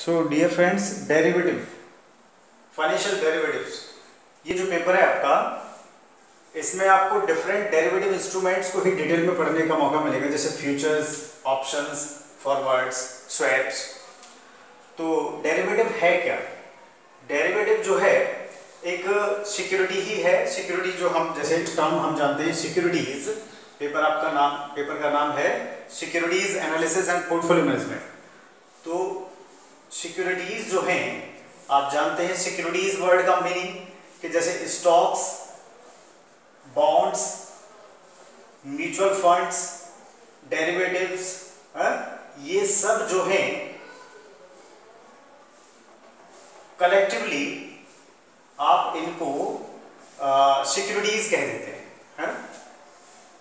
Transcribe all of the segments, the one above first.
सो dear friends, derivative, financial derivatives, ये जो paper है आपका, इसमें आपको डिफरेंट डेरिवेटिव इंस्ट्रूमेंट्स को ही डिटेल में पढ़ने का मौका मिलेगा, जैसे फ्यूचर्स, ऑप्शंस, फॉरवर्ड्स, स्वैप्स। तो डेरिवेटिव है क्या? डेरिवेटिव जो है एक सिक्योरिटी ही है। सिक्योरिटी जो हम जैसे टर्म हम जानते हैं सिक्योरिटीज, पेपर का नाम है securities analysis and portfolio management. तो सिक्योरिटीज जो हैं, आप जानते हैं सिक्योरिटीज वर्ड का मीनिंग कि जैसे stocks, bonds, mutual funds, derivatives, ये सब जो हैं कलेक्टिवली आप इनको सिक्योरिटीज कह देते हैं।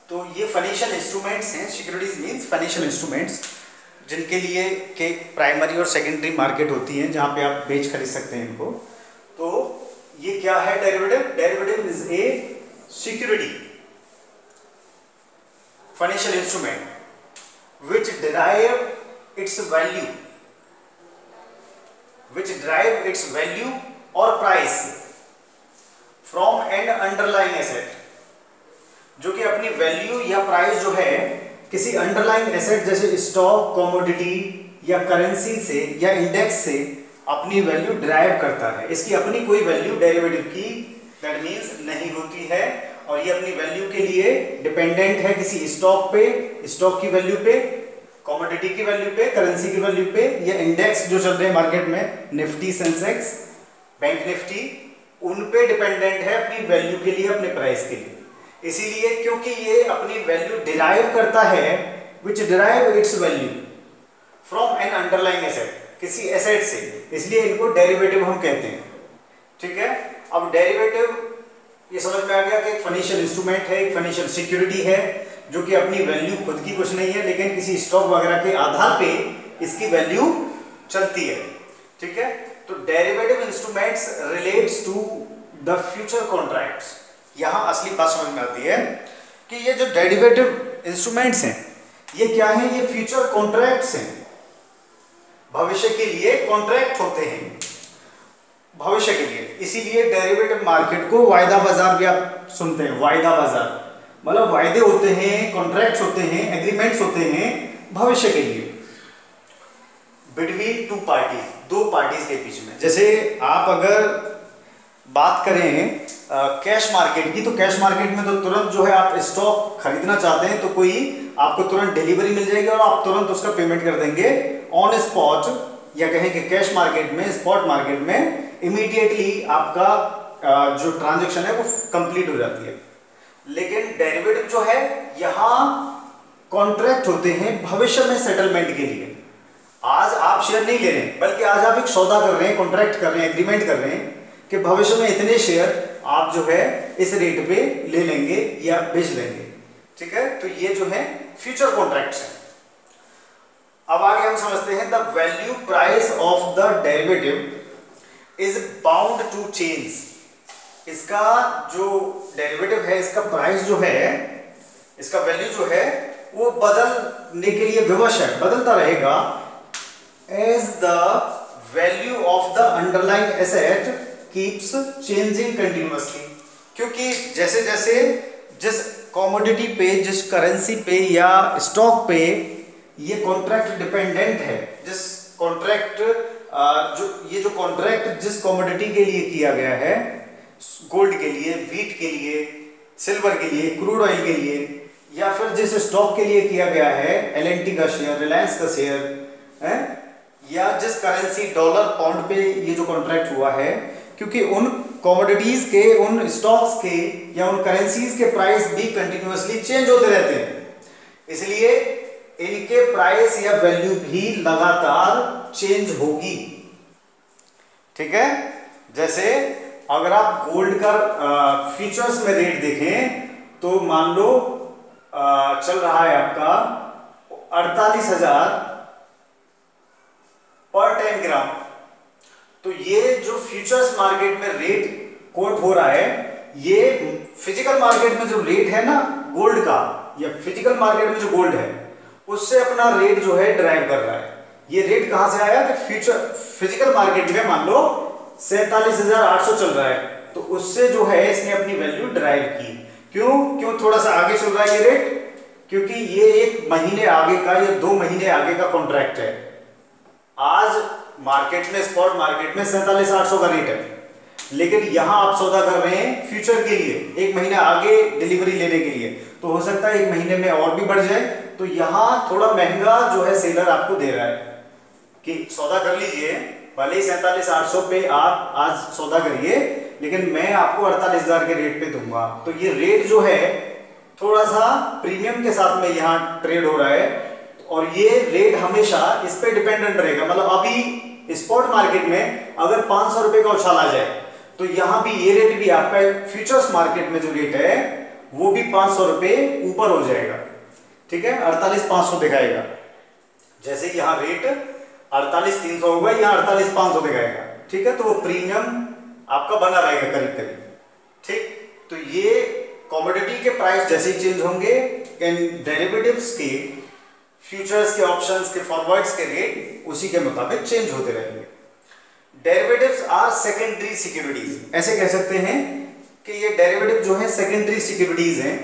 तो ये फाइनेंशियल इंस्ट्रूमेंट्स हैं। सिक्योरिटीज मींस फाइनेंशियल इंस्ट्रूमेंट्स, जिनके लिए के प्राइमरी और सेकेंडरी मार्केट होती है, जहां पे आप बेच खरीद सकते हैं इनको। तो ये क्या है derivative? Derivative is a security, financial instrument which derive its value or price from an underlying asset, जो कि अपनी वैल्यू या प्राइस जो है किसी अंडरलाइंग एसेट जैसे स्टॉक, कमोडिटी या करेंसी से या इंडेक्स से अपनी वैल्यू डिराइव करता है। इसकी अपनी कोई वैल्यू डेरिवेटिव की दैट मींस नहीं होती है, और ये अपनी वैल्यू के लिए डिपेंडेंट है किसी स्टॉक पे, स्टॉक की वैल्यू पे, कमोडिटी की वैल्यू पे, करेंसी की वैल्यू पे, या इंडेक्स जो चल रहे हैं मार्केट में, निफ्टी, सेंसेक्स, बैंक निफ्टी, उन पे डिपेंडेंट है अपनी वैल्यू के लिए, अपने प्राइस के लिए। इसीलिए क्योंकि ये अपनी वैल्यू डिराइव करता है, which derive its value from an underlying asset, किसी एसेट से, इसलिए इनको डेरिवेटिव हम कहते हैं। ठीक है, अब डेरिवेटिव ये समझ में आ गया कि एक फाइनेंशियल इंस्ट्रूमेंट है, एक फाइनेंशियल सिक्योरिटी है, जो कि अपनी वैल्यू खुद की कुछ नहीं है, लेकिन किसी स्टॉक वगैरह के आधार पे इसकी वैल्यू चलती है। ठीक है, तो derivative instruments relates to the future contracts. यहां असली बात समझ में आती है कि ये जो डेरिवेटिव इंस्ट्रूमेंट्स हैं, ये क्या है? ये फ्यूचर कॉन्ट्रैक्ट्स हैं, भविष्य के लिए कॉन्ट्रैक्ट होते हैं, भविष्य के लिए। इसीलिए डेरिवेटिव मार्केट को वायदा बाजार भी आप सुनते हैं। वायदा बाजार मतलब वायदे होते हैं, कॉन्ट्रैक्ट्स होते हैं, एग्रीमेंट्स होते हैं भविष्य के लिए, बिटवीन टू पार्टीज, दो पार्टीज के बीच में। जैसे आप अगर बात करें कैश मार्केट की, तो कैश मार्केट में तो तुरंत जो है आप स्टॉक खरीदना चाहते हैं तो कोई आपको तुरंत डिलीवरी मिल जाएगी और आप तुरंत उसका पेमेंट कर देंगे ऑन स्पॉट, या कहें कि कैश मार्केट में, स्पॉट मार्केट में इमीडिएटली आपका जो ट्रांजैक्शन है वो कंप्लीट हो जाती है। लेकिन डेरिवेटिव जो है, यहां कॉन्ट्रैक्ट होते हैं भविष्य में सेटलमेंट के लिए। आज आप शेयर नहीं ले रहे हैं, बल्कि आज आप एक सौदा कर रहे हैं, कॉन्ट्रैक्ट कर रहे हैं, एग्रीमेंट कर रहे हैं कि भविष्य में इतने शेयर आप जो है इस रेट पे ले लेंगे या बेच लेंगे। ठीक है, तो ये जो है फ्यूचर कॉन्ट्रैक्ट्स हैं। अब आगे हम समझते हैं the value price of the derivative is bound to change. इसका जो डेरिवेटिव है, इसका प्राइस जो है, इसका वैल्यू जो है वो बदलने के लिए विवश है, बदलता रहेगा as the value of the underlying asset keeps changing continuously. क्योंकि जैसे जैसे जिस कमोडिटी पे, जिस करेंसी पे या स्टॉक पे ये कॉन्ट्रैक्ट डिपेंडेंट है, जिस कॉन्ट्रैक्ट जो कॉन्ट्रैक्ट जिस कमोडिटी के लिए किया गया है, गोल्ड के लिए, व्हीट के लिए, सिल्वर के लिए, क्रूड ऑयल के लिए, या फिर जिस स्टॉक के लिए किया गया है, एल&टी का शेयर, रिलायंस का शेयर, या जिस करेंसी, डॉलर, पाउंड पे ये जो कॉन्ट्रैक्ट हुआ है, क्योंकि उन कमोडिटीज के, उन स्टॉक्स के या उन करेंसीज के प्राइस भी कंटिन्यूअसली चेंज होते रहते हैं, इसलिए इनके प्राइस या वैल्यू भी लगातार चेंज होगी। ठीक है, जैसे अगर आप गोल्ड का फ्यूचर्स में रेट देखें, तो मान लो चल रहा है आपका 48,000 पर 10 ग्राम। तो ये जो फ्यूचर्स मार्केट में रेट कोट हो रहा है, ये फिजिकल मार्केट में जो रेट है ना गोल्ड का, या फिजिकल मार्केट में जो गोल्ड है, उससे अपना रेट जो है ड्राइव कर रहा है। ये रेट कहां से आया कि फ्यूचर फिजिकल मार्केट में मान लो 47,800 चल रहा है, तो उससे जो है इसने अपनी वैल्यू डिराइव की। क्यों थोड़ा सा आगे चल रहा है ये रेट? क्योंकि ये 1 महीने आगे का या 2 महीने आगे का कॉन्ट्रैक्ट है। आज मार्केट में, स्पॉट मार्केट में 47,800 का रेट है, लेकिन यहां आप सौदा कर रहे हैं फ्यूचर के लिए, 1 महीना आगे डिलीवरी लेने के लिए, तो हो सकता है 1 महीने में और भी बढ़ जाए। तो यहां थोड़ा महंगा जो है सेलर आपको दे रहा है कि सौदा कर लीजिए, भले ही 47,800 पे आप आज सौदा करिए, लेकिन मैं आपको 48,000 के रेट पे दूंगा। तो ये रेट जो है थोड़ा सा प्रीमियम के साथ में यहाँ ट्रेड हो रहा है, और ये रेट हमेशा इस पे डिपेंडेंट रहेगा। मतलब अभी स्पॉट मार्केट में अगर 500 रुपए का उछाल आ जाए, तो यहां भी ये रेट भी आपका फ्यूचर्स मार्केट में जो रेट है वो भी 500 रुपए ऊपर हो जाएगा। ठीक है, 48,500 दिखाएगा। जैसे यहां रेट 48,300 होगा, यहां 48,500 दिखाएगा। ठीक है, तो वो प्रीमियम आपका बना रहेगा करीब करीब। ठीक, तो ये कमोडिटी के प्राइस जैसे चेंज होंगे, इन डेरिवेटिव्स के, फ्यूचर्स के, ऑप्शंस के, फॉरवर्ड्स के रेट उसी के मुताबिक चेंज होते रहेंगे। डेरिवेटिव्स आर सेकेंडरी सिक्योरिटीज, ऐसे कह सकते हैं कि ये डेरिवेटिव जो है सेकेंडरी सिक्योरिटीज हैं,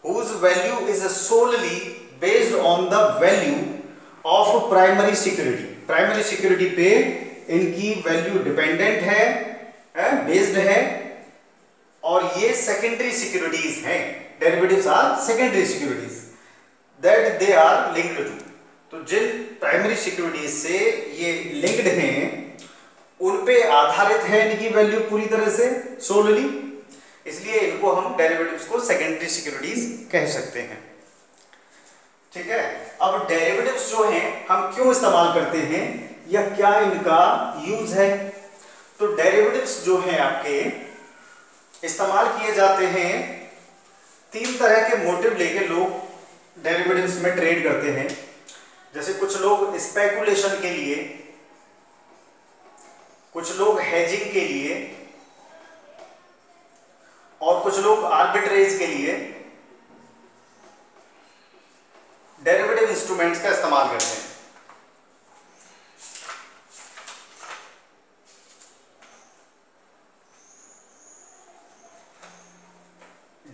whose value is solely based on the value of primary security. Primary security पे इनकी वैल्यू डिपेंडेंट है, बेस्ड है, और ये सेकेंडरी सिक्योरिटीज हैं। Derivatives are secondary securities that they are linked to. तो जिन प्राइमरी सिक्योरिटीज से ये लिंक्ड हैं, उन पे आधारित है इनकी वैल्यू पूरी तरह से सोलली, इसलिए इनको हम डेरिवेटिव्स को सेकेंडरी सिक्योरिटीज कह सकते हैं। ठीक है, अब डेरिवेटिव्स जो हैं हम क्यों इस्तेमाल करते हैं या क्या इनका यूज है? तो डेरिवेटिव्स जो हैं आपके इस्तेमाल किए जाते हैं, 3 तरह के मोटिव लेके लोग डेरिवेटिव्स में ट्रेड करते हैं। जैसे कुछ लोग स्पेकुलेशन के लिए, कुछ लोग हेजिंग के लिए, और कुछ लोग आर्बिट्रेज के लिए डेरिवेटिव इंस्ट्रूमेंट्स का इस्तेमाल करते हैं।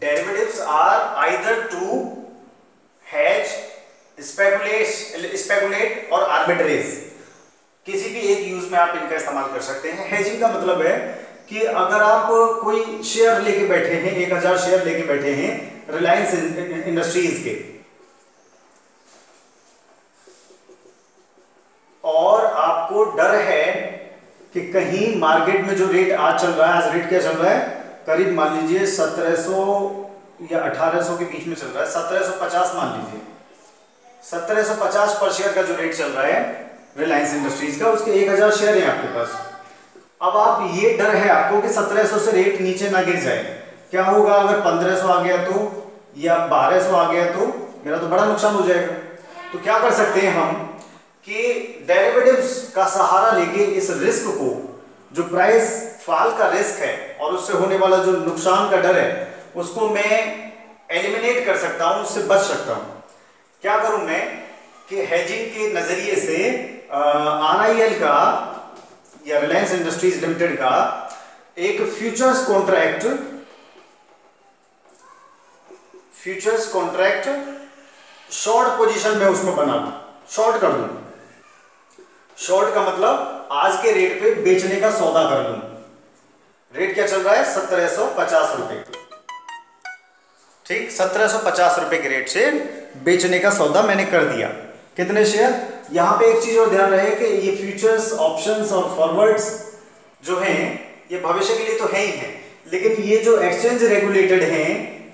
Derivatives are either to hedge, speculate और arbitrage। किसी भी एक यूज में आप इनका इस्तेमाल कर सकते हैं। हेजिंग का मतलब है कि अगर आप कोई शेयर लेके बैठे हैं, 1000 शेयर लेके बैठे हैं रिलायंस इंडस्ट्रीज के, और आपको डर है कि कहीं मार्केट में जो रेट आज चल रहा है, आज रेट क्या चल रहा है, करीब मान लीजिए 1700 या 1800 के बीच में चल रहा है, 1750 मान लीजिए, 1750 पर शेयर का जो रेट चल रहा है रिलायंस इंडस्ट्रीज का, उसके 1000 शेयर हैं आपके पास। अब आप ये डर है आपको कि 1700 से रेट नीचे ना गिर जाए, क्या होगा अगर 1500 आ गया तो, या 1200 आ गया तो मेरा तो बड़ा नुकसान हो जाएगा। तो क्या कर सकते हैं हम कि डेरिवेटिव्स का सहारा लेके इस रिस्क को, जो प्राइस फॉल का रिस्क है और उससे होने वाला जो नुकसान का डर है, उसको मैं एलिमिनेट कर सकता हूं, उससे बच सकता हूं। क्या करूं मैं कि हेजिंग के नजरिए से RIL का या रिलायंस इंडस्ट्रीज लिमिटेड का एक फ्यूचर्स कॉन्ट्रैक्ट शॉर्ट पोजीशन में उसमें बना दूं, शॉर्ट कर दूं। शॉर्ट का मतलब आज के रेट पे बेचने का सौदा कर दूं। रेट क्या चल रहा है, 1750 रुपए। ठीक, 1750 रुपए के रेट से बेचने का सौदा मैंने कर दिया। कितने शेयर? यहां पे एक चीज और ध्यान रहे कि ये फ्यूचर्स, ऑप्शंस और फॉरवर्ड्स जो हैं ये भविष्य के लिए तो है ही हैं, लेकिन ये जो एक्सचेंज रेगुलेटेड हैं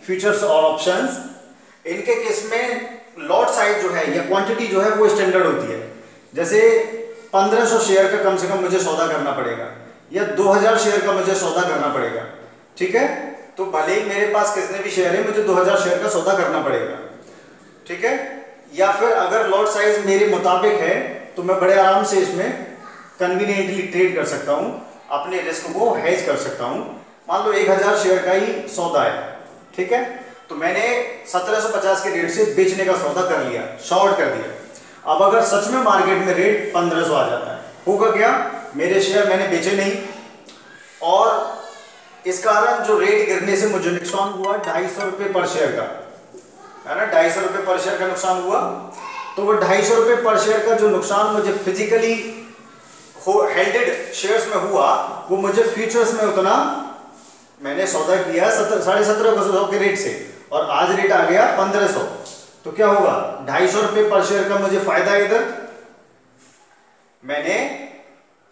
फ्यूचर्स और ऑप्शंस, इनके केस में लॉट साइज जो है या क्वांटिटी जो है वो स्टैंडर्ड होती है। जैसे 1500 शेयर का कम से कम मुझे सौदा करना पड़ेगा, या 2000 शेयर का मुझे सौदा करना पड़ेगा। ठीक है, तो भले ही मेरे पास कितने भी शेयर है, मुझे 2000 शेयर का सौदा करना पड़ेगा। ठीक है, या फिर अगर लॉट साइज मेरे मुताबिक है तो मैं बड़े आराम से इसमें कन्वीनियंटली ट्रेड कर सकता हूं, अपने रिस्क को हेज कर सकता हूं। मान लो 1000 शेयर का ही सौदा है, ठीक है, तो मैंने 1750 के रेट से बेचने का सौदा कर लिया, शॉर्ट कर दिया। अब अगर सच में मार्केट में रेट 1500 आ जाता है, होगा क्या? मेरे शेयर मैंने बेचे नहीं और इस कारण जो रेट गिरने से मुझे नुकसान हुआ 250 रुपये पर शेयर का, है ना, 250 रुपये पर शेयर का नुकसान हुआ। तो वो 250 रुपये पर शेयर का जो नुकसान मुझे फिजिकली हेल्डेड शेयर्स में हुआ, वो मुझे फ्यूचर्स में उतना, मैंने सौदा किया 1750 के रेट से और आज रेट आ गया 1500, तो क्या होगा? 250 रुपये पर शेयर का मुझे फायदा। इधर मैंने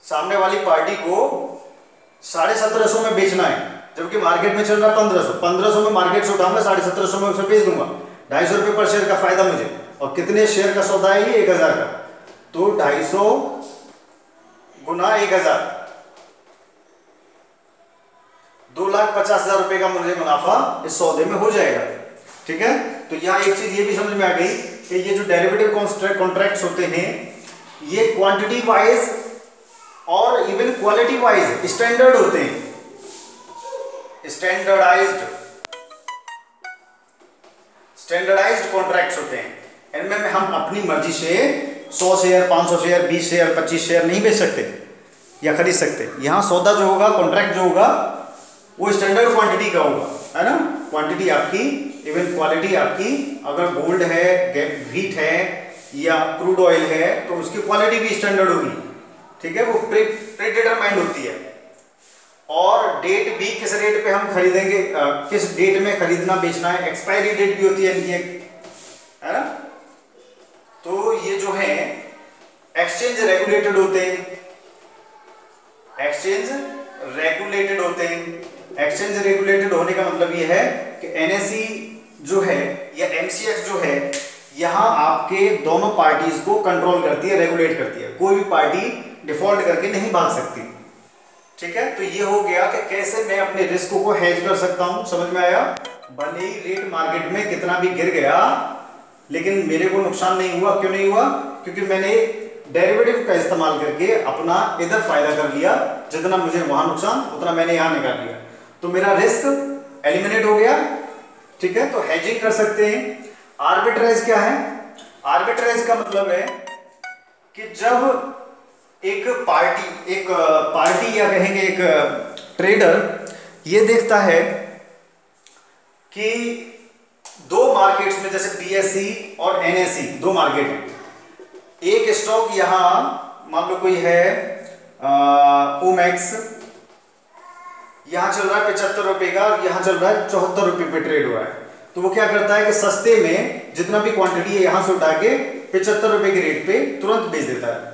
सामने वाली पार्टी को 1750 में बेचना है, जबकि मार्केट में चल रहा है 1500। 1500 में मार्केट से उठाऊंगा, 1750 में उसे बेच दूंगा, 250 रुपये पर शेयर का फायदा मुझे। और कितने शेयर का सौदा है ये? 1000 का। तो 250 गुना 1000, 2,50,000 रुपए का मुझे मुनाफा इस सौदे में हो जाएगा। ठीक है, तो यहाँ एक चीज ये भी समझ में आ गई कि ये जो डेरिवेटिव कॉन्ट्रैक्ट्स होते हैं ये क्वांटिटी वाइज और इवन क्वालिटी वाइज स्टैंडर्ड होते हैं, स्टैंडर्डाइज्ड कॉन्ट्रैक्ट्स होते हैं। इनमें हम अपनी मर्जी से 100 शेयर, 500 शेयर, 20 शेयर, 25 शेयर नहीं बेच सकते या खरीद सकते। यहाँ सौदा जो होगा, कॉन्ट्रैक्ट जो होगा, वो स्टैंडर्ड क्वांटिटी का होगा, है ना। क्वांटिटी आपकी, इवन क्वालिटी आपकी, अगर गोल्ड है, व्हीट है या क्रूड ऑयल है तो उसकी क्वालिटी भी स्टैंडर्ड होगी। ठीक है, वो प्रीडिटरमाइंड होती है। और डेट भी, किस रेट पे हम खरीदेंगे, किस डेट में खरीदना बेचना है, एक्सपायरी डेट भी होती है इनकी, है ना। तो ये जो है एक्सचेंज रेगुलेटेड होते हैं, एक्सचेंज रेगुलेटेड होते हैं। एक्सचेंज रेगुलेटेड होने का मतलब ये है कि एनएसई जो है या एमसीएक्स जो है, यहां आपके दोनों पार्टीज को कंट्रोल करती है, रेगुलेट करती है। कोई भी पार्टी डिफॉल्ट करके नहीं भाग सकती। ठीक है, तो ये हो गया कि कैसे मैं अपने रिस्क को हेज कर सकता हूं। समझ में आया? भले ही रेट मार्केट में कितना भी गिर गया लेकिन मेरे को नुकसान नहीं हुआ। क्यों नहीं हुआ? क्योंकि मैंने डेरिवेटिव का इस्तेमाल करके अपना इधर फायदा कर लिया, जितना मुझे वहां नुकसान उतना मैंने यहां निकाल लिया, तो मेरा रिस्क एलिमिनेट हो गया। ठीक है, तो हेजिंग कर सकते हैं। आर्बिट्रेज क्या है? आर्बिट्रेज का मतलब है कि जब एक पार्टी या कहेंगे एक ट्रेडर ये देखता है कि दो मार्केट्स में, जैसे बीएसई और एनएसई, दो मार्केट है। एक स्टॉक यहां मान लो कोई है ओमैक्स, यहां चल रहा है 75 रुपए का और यहां चल रहा है 74 रुपए पे ट्रेड हुआ है। तो वो क्या करता है कि सस्ते में जितना भी क्वांटिटी है यहां से उठा के 75 रुपए के रेट पे तुरंत बेच देता है।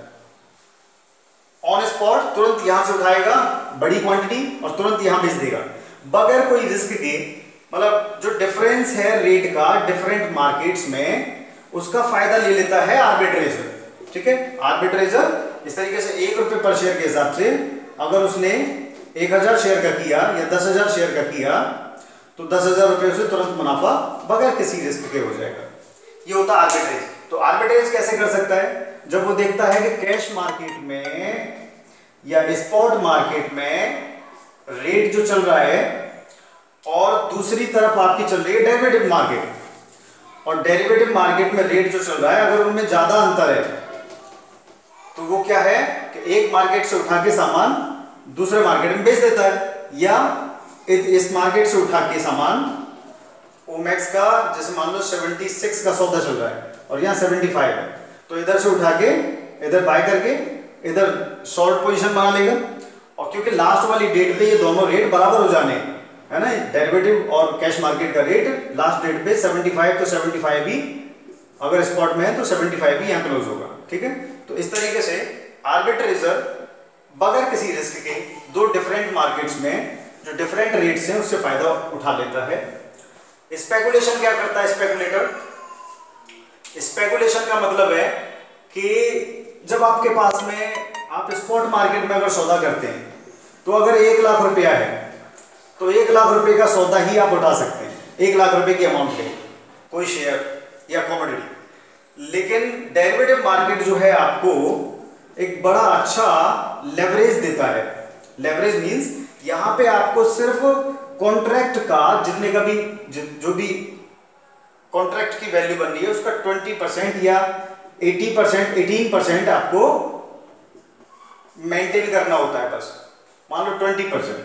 ऑन स्पॉट तुरंत यहां से उठाएगा बड़ी क्वांटिटी और तुरंत यहां बेच देगा, बगैर कोई रिस्क के। मतलब जो डिफरेंस है रेट का डिफरेंट मार्केट्स में, उसका फायदा ले लेता है आर्बिट्रेजर। ठीक है, आर्बिट्रेजर इस तरीके से 1 रुपए पर शेयर के हिसाब से अगर उसने 1000 शेयर का किया या 10,000 शेयर का किया तो 10,000 रुपए से तुरंत मुनाफा बगैर किसी रिस्क के हो जाएगा। ये होता है आर्बिट्रेज। तो आर्बिट्रेज कैसे कर सकता है? जब वो देखता है कि कैश मार्केट में या स्पॉट मार्केट में रेट जो चल रहा है और दूसरी तरफ आपकी चल रही है डेरिवेटिव मार्केट, और डेरिवेटिव मार्केट में रेट जो चल रहा है अगर उनमें ज्यादा अंतर है तो वो क्या है कि एक मार्केट से उठा के सामान दूसरे मार्केट में बेच देता है, या इस मार्केट से उठा के सामान ओमैक्स का जैसे मान लो 76 का सौदा चल रहा है और यहाँ 75 है, तो इधर से उठा के इधर बाय करके इधर शॉर्ट पोजीशन बना लेगा। और क्योंकि लास्ट वाली डेट पे ये दोनों रेट बराबर हो जाने, है ना, डेरिवेटिव और कैश मार्केट का रेट लास्ट डेट पे 75, तो 75 भी अगर स्पॉट में है तो 75 भी यहाँ क्लोज होगा। ठीक है, तो इस तरीके से आर्बिट्रेजर बगैर किसी रिस्क के दो डिफरेंट मार्केट्स में जो डिफरेंट रेट्स हैं उससे फायदा उठा लेता है। स्पेकुलेशन क्या करता है स्पेकुलेटर? स्पेकुलेशन का मतलब है कि जब आपके पास में आप स्पॉट मार्केट में अगर सौदा करते हैं तो अगर 1 लाख रुपया है तो 1 लाख रुपए का सौदा ही आप उठा सकते हैं, 1 लाख रुपए की अमाउंट पे कोई शेयर या कमोडिटी। लेकिन डेरिवेटिव मार्केट जो है आपको एक बड़ा अच्छा लेवरेज देता है। लेवरेज मींस यहां पे आपको सिर्फ कॉन्ट्रैक्ट का जितने का भी जो भी कॉन्ट्रैक्ट की वैल्यू बन रही है उसका 20% या 80%, 18% आपको मेंटेन करना होता है बस। मान लो 20%,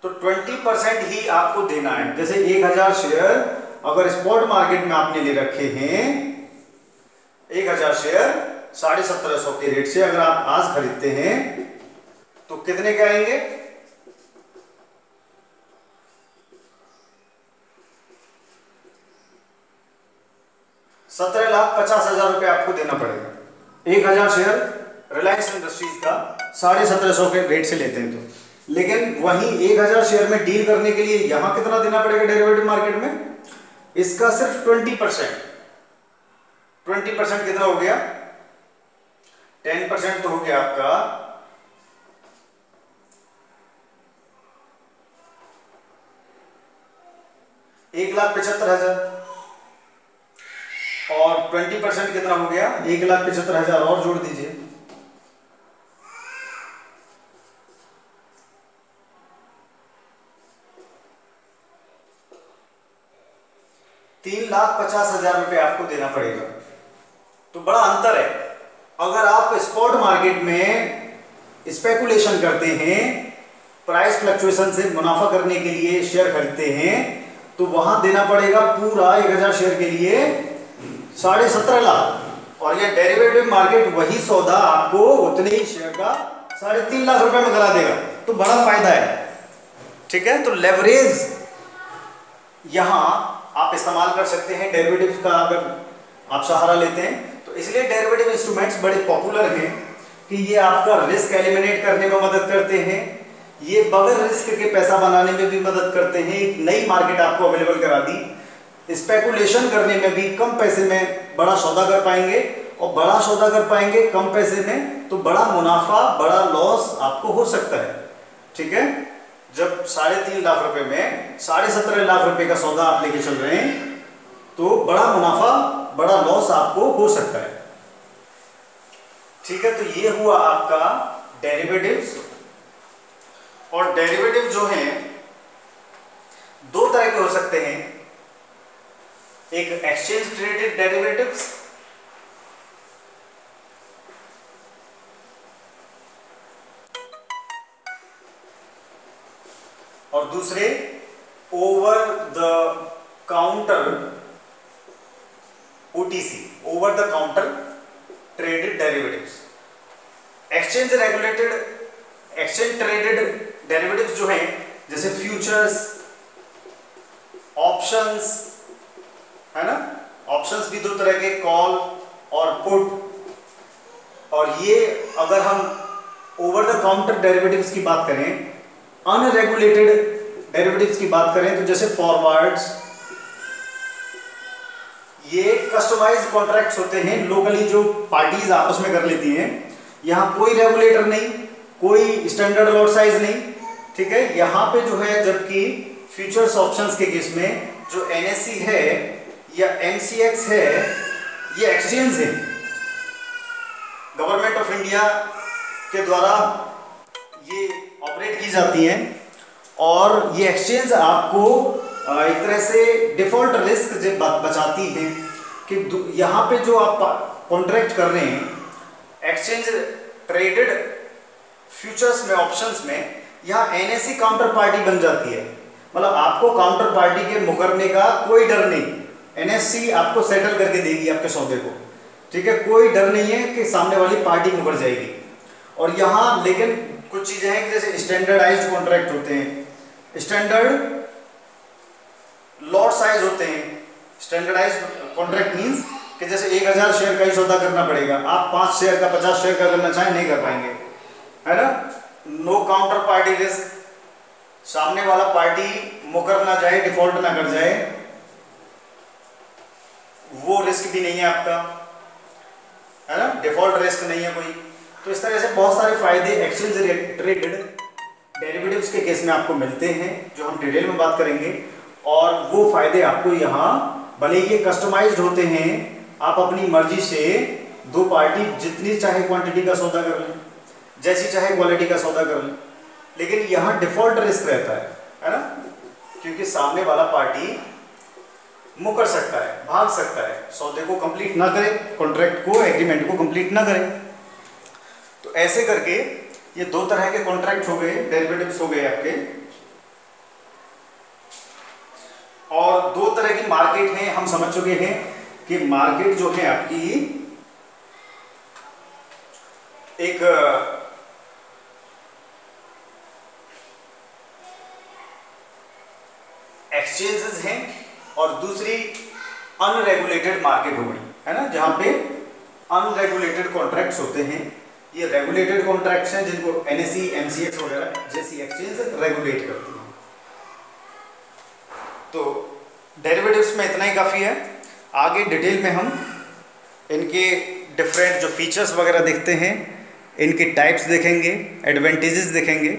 तो 20% ही आपको देना है। जैसे 1000 शेयर अगर स्पॉट मार्केट में आपने ले रखे हैं, 1000 शेयर 1750 के रेट से अगर आप आज खरीदते हैं तो कितने के आएंगे? 17,50,000 रुपए आपको देना पड़ेगा। 1000 शेयर रिलायंस इंडस्ट्रीज का 1750 के रेट से लेते हैं तो, लेकिन वहीं 1000 शेयर में डील करने के लिए यहां कितना देना पड़ेगा डेरिवेटिव मार्केट में? इसका सिर्फ 20%। 20% कितना हो गया? 10% तो हो गया आपका 1,75,000 और 20% कितना हो गया? 1,75,000 और जोड़ दीजिए, ₹3,50,000 रुपए आपको देना पड़ेगा। तो बड़ा अंतर है। अगर आप स्पॉट मार्केट में स्पेकुलेशन करते हैं, प्राइस फ्लक्चुएशन से मुनाफा करने के लिए शेयर खरीदते हैं, तो वहां देना पड़ेगा पूरा 1000 शेयर के लिए 17.5 लाख, और ये डेरिवेटिव मार्केट वही सौदा आपको उतने ही शेयर का 3.5 लाख रुपए में करा देगा। तो बड़ा फायदा है। ठीक है, तो लेवरेज यहां आप इस्तेमाल कर सकते हैं डेरिवेटिव का अगर आप सहारा लेते हैं तो। इसलिए डेरिवेटिव इंस्ट्रूमेंट्स बड़े पॉपुलर हैं कि ये आपका रिस्क एलिमिनेट करने में मदद करते हैं, ये बगैर रिस्क के पैसा बनाने में भी मदद करते हैं। एक नई मार्केट आपको अवेलेबल करा दी। स्पेकुलेशन करने में भी कम पैसे में बड़ा सौदा कर पाएंगे, और बड़ा सौदा कर पाएंगे कम पैसे में तो बड़ा मुनाफा बड़ा लॉस आपको हो सकता है। ठीक है, जब 3.5 लाख रुपए में 17.5 लाख रुपए का सौदा आप लेके चल रहे हैं तो बड़ा मुनाफा बड़ा लॉस आपको हो सकता है। ठीक है, तो ये हुआ आपका डेरिवेटिव्स। और डेरिवेटिव जो हैं दो तरह के हो सकते हैं, एक एक्सचेंज ट्रेडेड डेरिवेटिव्स और दूसरे over the counter OTC, over the counter traded derivatives. Exchange traded derivatives जो हैं जैसे फ्यूचर्स, ऑप्शंस, है ना, ऑप्शंस भी दो तरह के, कॉल और पुट। और ये अगर हम ओवर द काउंटर डेरिवेटिव्स की बात करें, अनरेगुलेटेड डेरिवेटिव्स की बात करें तो जैसे फॉरवर्ड्स, ये कस्टमाइज्ड कॉन्ट्रैक्ट्स होते हैं, लोकली जो पार्टीज आपस में कर लेती हैं। यहां कोई रेगुलेटर नहीं, कोई स्टैंडर्ड लॉट साइज नहीं। ठीक है, यहां पे जो है, जबकि फ्यूचर्स ऑप्शंस के केस में जो NSE है या MCX है, ये एक्सचेंज है, गवर्नमेंट ऑफ इंडिया के द्वारा ये ऑपरेट की जाती हैं। और ये एक्सचेंज आपको एक तरह से डिफॉल्ट रिस्क बचाती है कि यहाँ पे जो आप कॉन्ट्रैक्ट कर रहे हैं एक्सचेंज ट्रेडेड फ्यूचर्स में, ऑप्शंस में, यहाँ NSE काउंटर पार्टी बन जाती है। मतलब आपको काउंटर पार्टी के मुकरने का कोई डर नहीं। NSE आपको सेटल करके देगी आपके सौदे को। ठीक है, कोई डर नहीं है कि सामने वाली पार्टी मुकर जाएगी। और यहाँ लेकिन कुछ चीजें हैं कि जैसे स्टैंडर्डाइज्ड कॉन्ट्रैक्ट होते हैं, स्टैंडर्ड लॉट साइज होते हैं। स्टैंडर्डाइज्ड कॉन्ट्रैक्ट मींस कि जैसे 1000 शेयर का ही सौदा करना पड़ेगा, आप 5 शेयर का 50 शेयर का करना चाहें नहीं कर पाएंगे, है ना। नो काउंटर पार्टी रिस्क, सामने वाला पार्टी मुकर ना जाए, डिफॉल्ट ना कर जाए, वो रिस्क भी नहीं है आपका, है ना, डिफॉल्ट रिस्क नहीं है कोई। तो इस तरह से बहुत सारे फायदे एक्सचेंज ट्रेडेड डेरिवेटिव्स के केस में आपको मिलते हैं, जो हम डिटेल में बात करेंगे। और वो फायदे आपको यहाँ, भले ये कस्टमाइज्ड होते हैं, आप अपनी मर्जी से दो पार्टी जितनी चाहे क्वांटिटी का सौदा कर लें, जैसी चाहे क्वालिटी का सौदा कर लें, लेकिन यहाँ डिफॉल्ट रिस्क रहता है ना, क्योंकि सामने वाला पार्टी मुकर सकता है, भाग सकता है, सौदे को कंप्लीट ना करे, कॉन्ट्रैक्ट को, एग्रीमेंट को कंप्लीट ना करे। तो ऐसे करके ये दो तरह के कॉन्ट्रैक्ट हो गए, डेरिवेटिव्स हो गए आपके। और दो तरह की मार्केट है, हम समझ चुके हैं कि मार्केट जो है आपकी एक एक्सचेंजेस हैं और दूसरी अनरेगुलेटेड मार्केट हो गई, है ना, जहां पे अनरेगुलेटेड कॉन्ट्रैक्ट्स होते हैं। ये रेगुलेटेड कॉन्ट्रैक्ट्स हैं जिनको एनएसई, एमसीएक्स वगैरह जैसी एक्सचेंज रेगुलेट करती हैं। तो डेरिवेटिव्स में इतना ही काफ़ी है। आगे डिटेल में हम इनके डिफरेंट जो फीचर्स वगैरह देखते हैं, इनके टाइप्स देखेंगे, एडवांटेजेस देखेंगे।